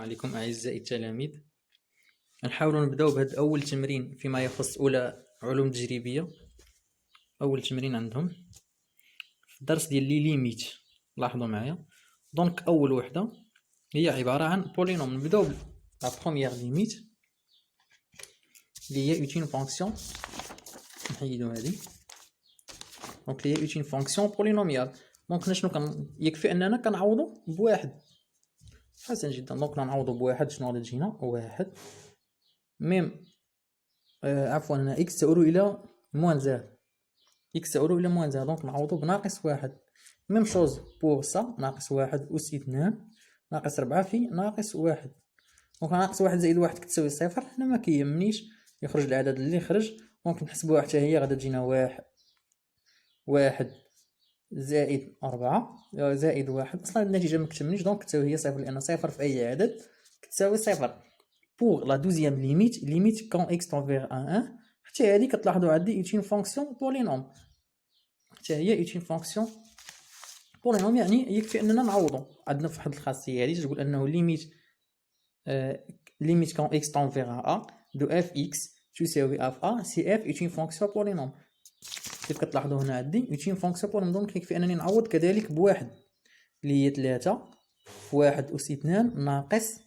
عليكم أعزائي التلاميذ. نحاول نبداو بهذا أول تمرين فيما يخص أولى علوم تجريبية. أول تمرين عندهم في الدرس ديال لي ليميت. لاحظوا معايا دونك أول وحدة هي عبارة عن بولينوم. نبداو لا بروميير ليميت اللي هي اون فونكسيون. نحيدو هذه دونك اللي هي اون فونكسيون بولينوميال. دونك شنو يكفي أننا كنعوضو بواحد. حسن جدا. دونك نعوضو بواحد. شنو غادي تجينا؟ واحد ميم عفوا اكس تؤول الى موان زاد. اكس تؤول الى موان زاد دونك نعوضو بناقص واحد. ميم شوز بوغ سا. ناقص واحد أس اثنان ناقص ربعة في ناقص واحد. دونك ناقص واحد زائد واحد كتساوي صفر. حنا ما كيهمنيش يخرج العدد اللي خرج. دونك نحسبوها حتى هي غادا تجينا واحد زائد أربعة زائد واحد. أصلا النتيجة مكتمليش دونك كتساوي هي صفر، لأن صفر في أي عدد كتساوي صفر. pour la deuxième limite quand x tend vers 1 حتى هذه كتلاحظوا عندي une fonction polynôme. حتى هي une fonction polynôme، يعني يكفي اننا نعوضوا. عندنا في واحد الخاصيه هذه تقول انه limite quand x tend vers a de fx تساوي f a si f est une fonction polynôme. كيف كتلاحظوا هنا عندي une fonction polynôme دونك يكفي انني نعوض كذلك بواحد اللي هي 3 في 1 أس 2 ناقص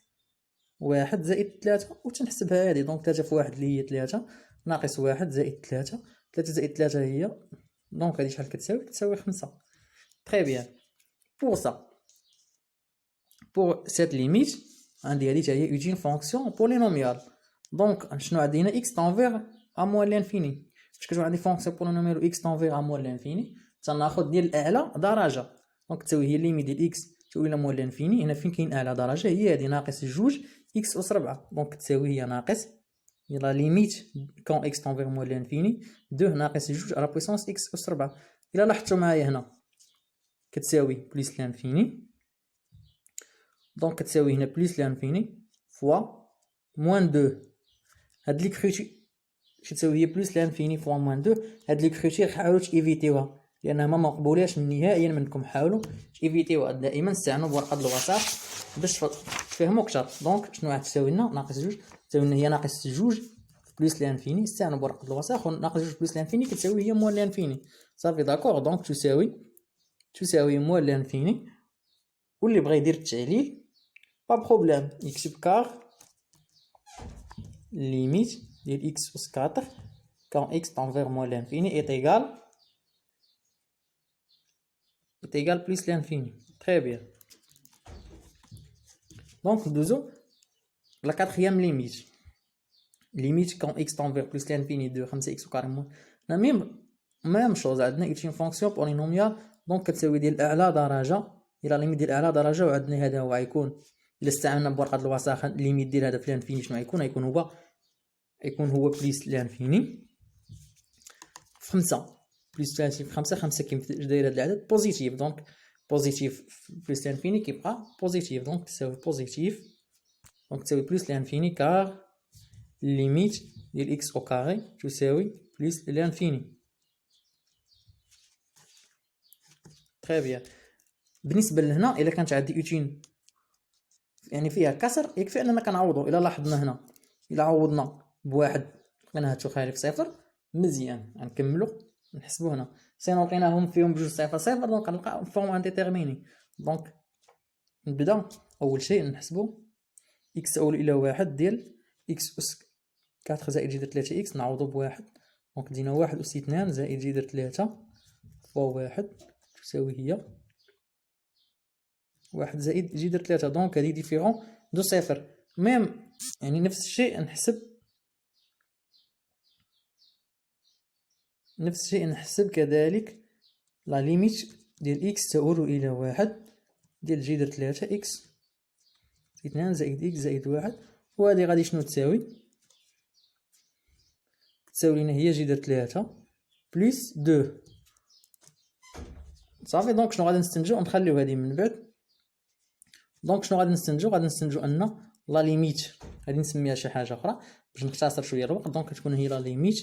واحد زائد 3 وتنحسبها هذه. دونك 3 في 1 اللي هي 3 ناقص 1 زائد 3. 3 زائد 3 هي دونك هذه شحال كتساوي؟ كتساوي 5. تري بيان. بور سا بور سيت ليميت عندي هذه هي اون فونكسيون بولينوميال. دونك شنو عندنا اكس طونفير ا موان لانفيني. فاش كتكون عندي فونكسيون بولينوميال اكس طونفير ا موان لانفيني تناخذ ديال الاعلى درجه. دونك تساوي هي ليميت ديال اكس تساوي الى موان لانفيني. هنا فين كاين اعلى درجه هي هذه ناقص جوج x أس 4 دونك تساوي هي ناقص لا ليميت كون x تون فيغ موان لانفيني 2 ناقص جوج على بويسونس x أس 4. إلا لاحظتوا معايا هنا كتساوي بليس لانفيني. دونك كتساوي هنا بليس لانفيني فوا موان 2. هاد لي كريتي كتساوي هي بليس لانفيني فوا موان 2. هاد لي كريتي حاولوا تيفيتيوها لأنها ما مقبولاش نهائيا منكم. حاولوا تيفيتيوها دائما. استعنوا بورقة الوساط باش تفهموا اكثر. دونك شنو غتساوي لنا؟ ناقص جوج تساوي لنا هي ناقص جوج بليس لانفيني. استعنوا بورقة الوساخ. ناقص جوج بليس لانفيني كتساوي هي موان لانفيني. صافي داكوغ. دونك تساوي موان لانفيني. واللي بغى يدير التعليل با بروبليم يكتب كار ليميت ديال اكس أس 4 كون اكس طون فيغ موان لانفيني ايت égal plus l'infini. Très bien. Donc, nous avons la quatrième limite. Limite quand x tend vers plus l'infini de 5x au carré moins. La même chose. عندنا une fonction polynomiale. Donc كتساوي ديال اعلى درجه الى ليميت ديال اعلى درجه. وعندنا هذا هو غيكون الا استعملنا بورقه الوساخه ليميت ديال هذا في الانفيني شنو غيكون هو بليس لانفيني في 5 بليس 30 في 5. 5 كيف داير هذا العدد بوزيتيف. دونك بوزيتيف بليس لانفيني كيبقى بوزيتيف. دونك تساوي بوزيتيف. دونك تساوي بليس لانفيني كار ليميت ديال اكس او كاري تساوي بليس لانفيني. تري بيان. بالنسبه لهنا الا كانت عندي اوتين يعني فيها كسر يكفي اننا كنعوضوا. الا لاحظنا هنا الا عوضنا بواحد لقيناها تخالف صفر مزيان غنكملوا نحسبوا هنا. سينو لقيناهم فيهم بجوج صفر صفر دونك غنلقاو فورم انديتيرميني. دونك نبدا اول شيء نحسبوا اكس تؤول الى واحد ديال اكس أس 4 زائد جذر 3 اكس نعوضوا بواحد. دونك دينا واحد أس 2 زائد جذر 3 فوا واحد تساوي هي واحد زائد جذر 3. دونك هذه ديفيرون دو صفر. ميم يعني نفس الشيء نحسب كذلك لا ليميت ديال اكس تؤول الى واحد ديال جذر 3 اكس 2 زائد اكس زائد واحد. وهذه غادي شنو تساوي لنا هي جذر 3 بلس 2. صافي. دونك شنو غادي نستنتجو نخليو هذه من بعد. دونك شنو غادي نستنتجو ان لا ليميت غادي نسميها شي حاجه اخرى باش نختصر شويه الوقت. دونك كتكون هي لا ليميت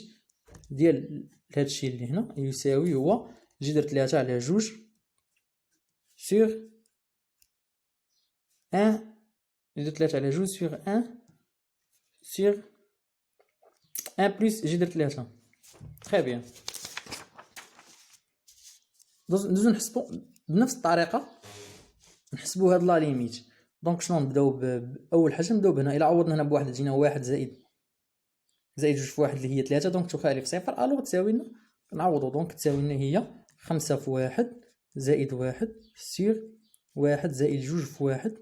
ديال هذا الشيء اللي هنا يساوي هو جذر 3 على جوج سور 1 جذر 3 على 2 سور 1 سور 1 بلس جذر 3. تري بيان. ندوزو نحسبو بنفس الطريقه، نحسبو هاد لا ليميت. دونك شنو نبداو باول حاجه، نبداو بهنا. الا عوضنا هنا بواحد تجينا واحد زائد جوج في واحد اللي هي 3، دونك تخالف صفر. الوغ تساوي لنا نعوضو، دونك تساوي لنا هي 5 في واحد زائد واحد سور واحد زائد جوج في واحد.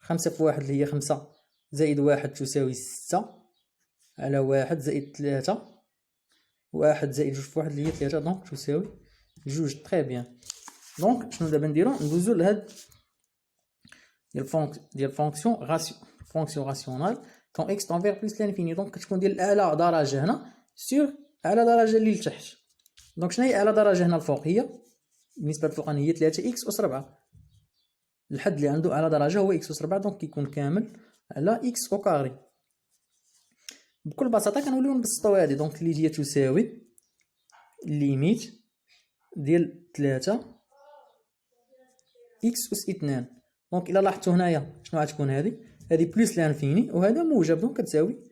5 في واحد اللي هي 5 زائد واحد تساوي 6 على واحد زائد 3 واحد زائد جوج في واحد اللي هي 3، دونك تساوي جوج. تري بيان. دونك شنو دابا نديرو، ندوزو لهاد ديال فونكسيون راسيونال كون اكس تنفير بلس لانفيني. دونك كتكون ديال اعلى درجه هنا سور اعلى درجه اللي لتحت. دونك شنو هي اعلى درجه هنا الفوق؟ هي بالنسبه للفوقانيه هي 3 اكس اس 4. الحد اللي عنده اعلى درجه هو اكس اس 4، دونك كيكون كامل على اكس او كاري. بكل بساطه كنوليو نبسطو هادي. دونك اللي هي تساوي ليميت ديال 3 اكس اس 2. دونك الا لاحظتوا هنايا شنو غتكون هذه بلس لانفيني وهذا موجب، دونك كتساوي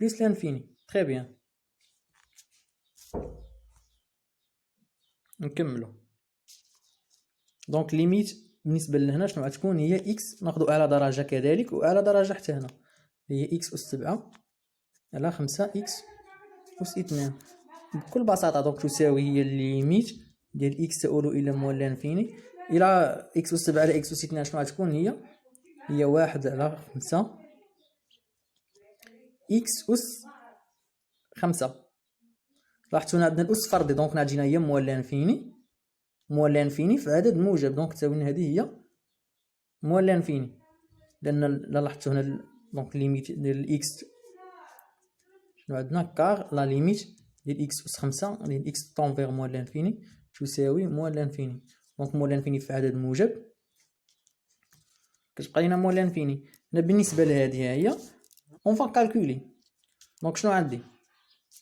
بلس لانفيني. تري بيان. نكملوا. دونك ليميت بالنسبه لهنا شنو غتكون؟ هي اكس ناخذ اعلى درجه كذلك واعلى درجه حتى هنا هي اكس اس 7 على 5 اكس اس 2 بكل بساطه. دونك تساوي هي الليميت ديال اكس تؤول الى موال لانفيني الى اكس اس 7 على اكس اس 2 شنو غتكون؟ هي 1 على 5 اكس اس 5. لاحظتوا هنا عندنا الاس فردي، دونك ناجينا هي موال لانفيني في عدد موجب، دونك تساوي لنا هذه هي موال لانفيني. لان لا لاحظتوا هنا دونك ليميت ديال الاكس شنو عندنا كار لا ليميت ديال اكس اس 5 ديال اكس تنفير موال لانفيني تساوي موال لانفيني. دونك موال لانفيني في عدد موجب كتبقى لينا موال لانفيني. هنا بالنسبه لهذه هي اون فا كالكولي. دونك شنو عندي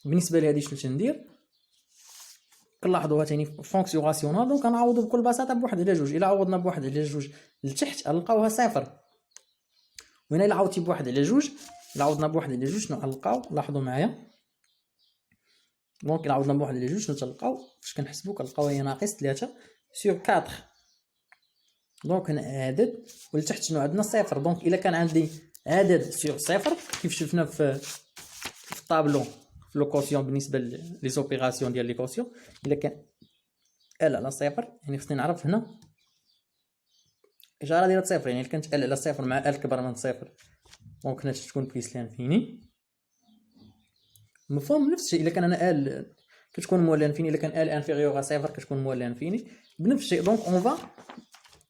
بالنسبه لهذه؟ شنو تندير؟ كنلاحظوها ثاني فونكسيون راسيونال. دونك كنعوضو بكل بساطه بواحد على جوج. الا عوضنا بواحد على جوج لتحت غنلقاوها صفر، وهنا الا عوضتي بواحد على جوج، الا عوضنا بواحد على جوج شنو غنلقاو؟ لاحظوا معايا. دونك الا عوضنا بواحد على جوج شنو تلقاو؟ فاش كنحسبو كنلقاو هي ناقص 3 سور 4. دونك هنا عدد ولتحت شنو عندنا؟ صفر. دونك الا كان عندي عدد سور صفر كيف شفنا في الطابلو في لو كوسيون بالنسبه لي زوبيراسيون ديال لي كوسيون، الا كان ال على صفر يعني خصني نعرف هنا اشاره ديال صفر، يعني كانت ال على صفر مع ال كبر من صفر دونك هنا تكون بليس لانفيني. مفهوم؟ نفس الشيء الا كان انا ال كتكون موال لانفيني، الا كان ال انفيريور على صفر كتكون موال لانفيني بنفس الشيء. دونك اون فا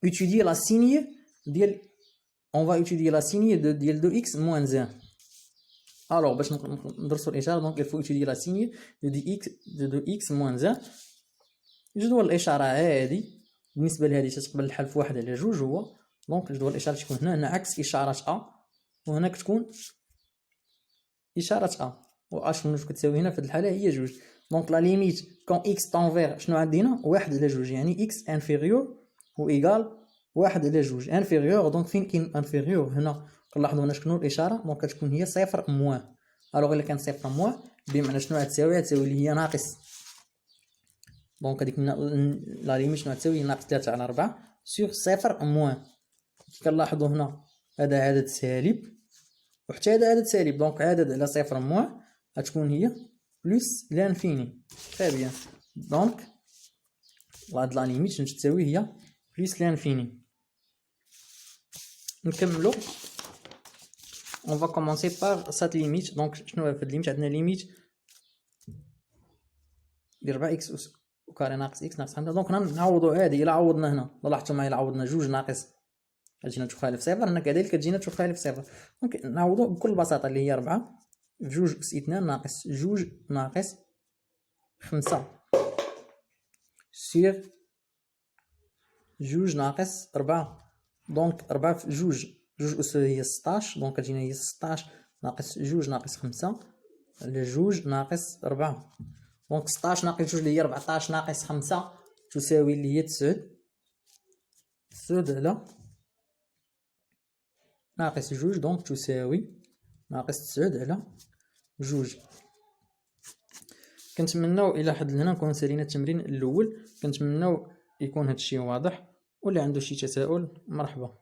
étudier la signe ديال ديال 2x moins 1. الوغ باش ندرسوا الاشاره دونك il faut étudier la signe de 2x moins 1. جدول الاشاره هذه بالنسبه لهذه تتقبل الحل في 1 على 2 هو دونك جدول الاشاره تكون هنا عكس اشاره ا، وهنا كتكون اشاره ا، و ا شنو كتساوي هنا في هذه الحاله هي 2. دونك لا ليميت كون اكس طونفير شنو عندنا؟ 1 على 2، يعني اكس انفيريور و ايغال 1 على 2 انفيريور. دونك فين كاين انفيريور؟ هنا كنلاحظوا هنا شنو الاشاره؟ دونك كتكون هي صفر موان. الوغ الا كان صفر موان بمعنى شنو غتساوي لي هي ناقص. دونك هذيك لا ليميت شنو غتساوي؟ ناقص 3 على 4 سور صفر موان. كنلاحظوا هنا هذا عدد سالب وحتى هذا عدد سالب، دونك عدد على صفر موان غتكون هي بلس لانفيني. تري بيان. دونك هاد لا ليميت شنو تساوي؟ هي بلس لانفيني. نكملو. on va commencer par cette limite. دونك شنو هي في الليميت؟ عندنا ليميت ديال 4 اكس اس وكاري ناقص اكس ناقص 5. دونك نعوضوا هذه. الا عوضنا هنا لاحظتوا معايا، الا عوضنا 2 ناقص كتجينا تخالف صفر، هنا كذلك كتجينا تخالف صفر. دونك نعوضوا بكل بساطه اللي هي 4 في 2 اس 2 ناقص 2 ناقص 5 سير 2 ناقص 4. دونك 4 في 2 اس هي 16، دونك كتجينا هي 16 ناقص 2 ناقص 5 على 2 ناقص 4. دونك 16 ناقص 2 اللي هي 14 ناقص 5 تساوي اللي هي 9 على ناقص جوج دونك تساوي ناقص 9 على جوج. كنتمناو الى حد لهنا نكون سالينا التمرين الاول. كنتمناو يكون هادشي واضح، واللي عنده شي تساؤل مرحبا.